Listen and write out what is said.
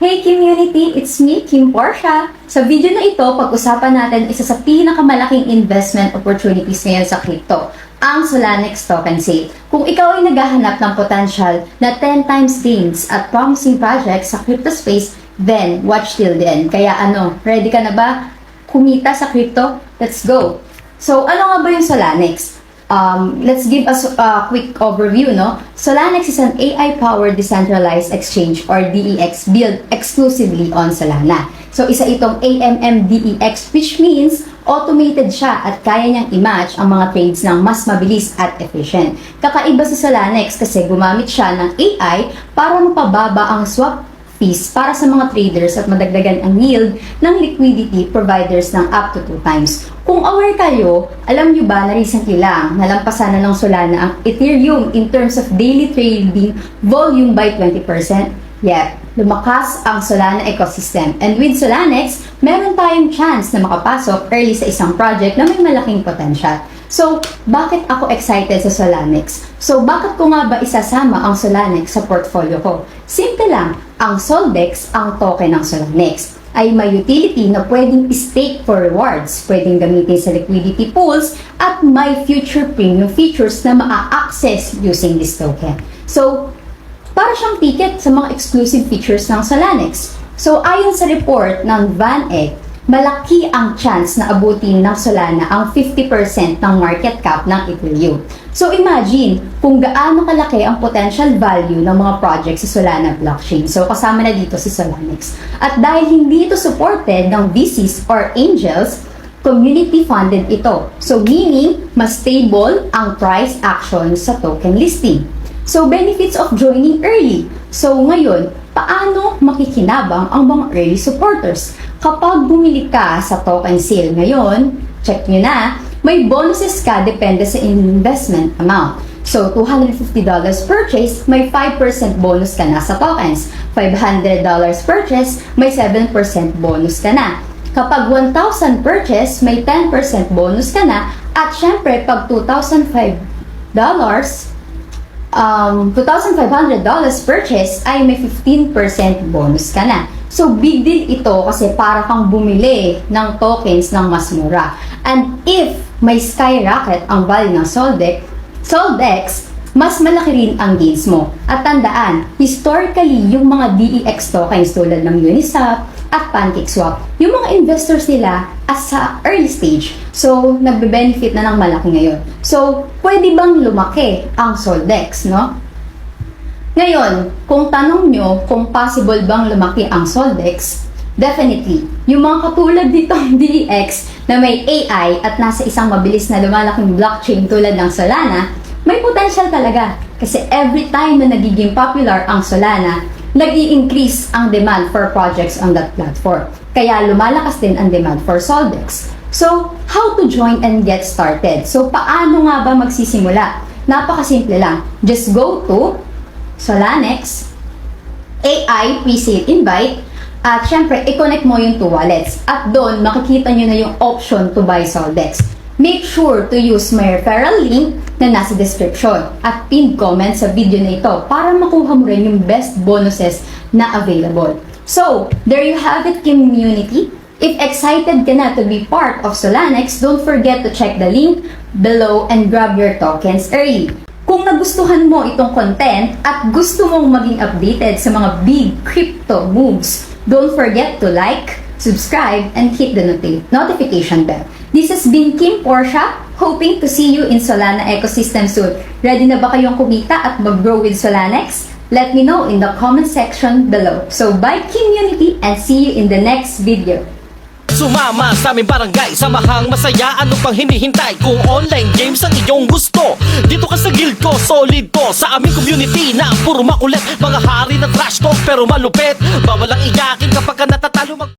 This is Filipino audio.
Hey community! It's me, Kim Portia. Sa video na ito, pag-usapan natin isa sa pinakamalaking investment opportunities ngayon sa crypto, ang Solanex token sale. Kung ikaw ay naghahanap ng potential na 10 times gains at promising projects sa crypto space, then watch till the end. Kaya ready ka na ba kumita sa crypto? Let's go! So, ano nga ba yung Solanex? Let's give us a quick overview, no? Solanex is an AI-powered decentralized exchange or DEX built exclusively on Solana. So, isa itong AMM-DEX which means automated siya at kaya niyang i-match ang mga trades ng mas mabilis at efficient. Kakaiba sa Solanex kasi gumamit siya ng AI para mapababa ang swap fees para sa mga traders at madagdagan ang yield ng liquidity providers ng up to 2 times. Kung aware kayo, alam nyo ba na recently lang nalampasan na ng Solana ang Ethereum in terms of daily trading volume by 20%? Yep, lumakas ang Solana ecosystem. And with Solanex, meron tayong chance na makapasok early sa isang project na may malaking potential. So, bakit ako excited sa Solanex? So, bakit ko nga ba isasama ang Solanex sa portfolio ko? Simple lang, ang Soldex, ang token ng Solanex, ay may utility na pwedeng stake for rewards, pwedeng gamitin sa liquidity pools, at may future premium features na maa-access using this token. So, para siyang ticket sa mga exclusive features ng Solanex. So, ayon sa report ng VanEck, malaki ang chance na abutin ng Solana ang 50% ng market cap ng Ethereum. So imagine kung gaano kalaki ang potential value ng mga projects sa Solana blockchain. So kasama na dito si Solanex. At dahil hindi ito supported ng VCs or angels, community funded ito. So meaning, mas stable ang price action sa token listing. So benefits of joining early. So ngayon, paano makikinabang ang mga early supporters? Kapag bumili ka sa token sale ngayon, check nyo na, may bonuses ka depende sa investment amount. So, $250 purchase, may 5% bonus ka na sa tokens. $500 purchase, may 7% bonus ka na. Kapag 1,000 purchase, may 10% bonus ka na. At syempre, pag $2,500 purchase ay may 15% bonus ka na. So, big deal ito kasi para kang bumili ng tokens ng mas mura. And if may skyrocket ang value ng Soldex, mas malaki rin ang gains mo. At tandaan, historically, yung mga DEX tokens tulad ng Uniswap at PancakeSwap, yung mga investors nila as sa early stage. So, nagbe-benefit na ng malaki ngayon. So, pwede bang lumaki ang Soldex, no? Ngayon, kung tanong nyo kung possible bang lumaki ang Soldex, definitely. Yung mga katulad ditong DEX na may AI at nasa isang mabilis na lumalaking blockchain tulad ng Solana, may potential talaga. Kasi every time na nagiging popular ang Solana, nag-i-increase ang demand for projects on that platform. Kaya lumalakas din ang demand for Soldex. So, how to join and get started? So, paano nga ba magsisimula? Napakasimple lang. Just go to Solanex, AI Pre-Sale Invite, at syempre, i-connect mo yung 2 wallets. At doon, makikita nyo na yung option to buy Soldex. Make sure to use my referral link na nasa description at pinned comment sa video na ito para makuha mo rin yung best bonuses na available. So, there you have it, community. If excited ka na to be part of Solanex, don't forget to check the link below and grab your tokens early. Kung nagustuhan mo itong content at gusto mong maging updated sa mga big crypto moves, don't forget to like, subscribe, and hit the notification bell. This has been Kim Portia, hoping to see you in Solana ecosystem soon. Ready na ba kayong kumita at mag-grow with Solanex? Let me know in the comment section below. So bye community and see you in the next video. Sumama sa aming barangay, samahang masaya, ano pang hinihintay? Kung online games ang iyong gusto, dito ka sa guild ko, solid to. Sa aming community na puro makulit, mga hari na trash talk pero malupit. Bawal ang iyakin kapag ka natatalo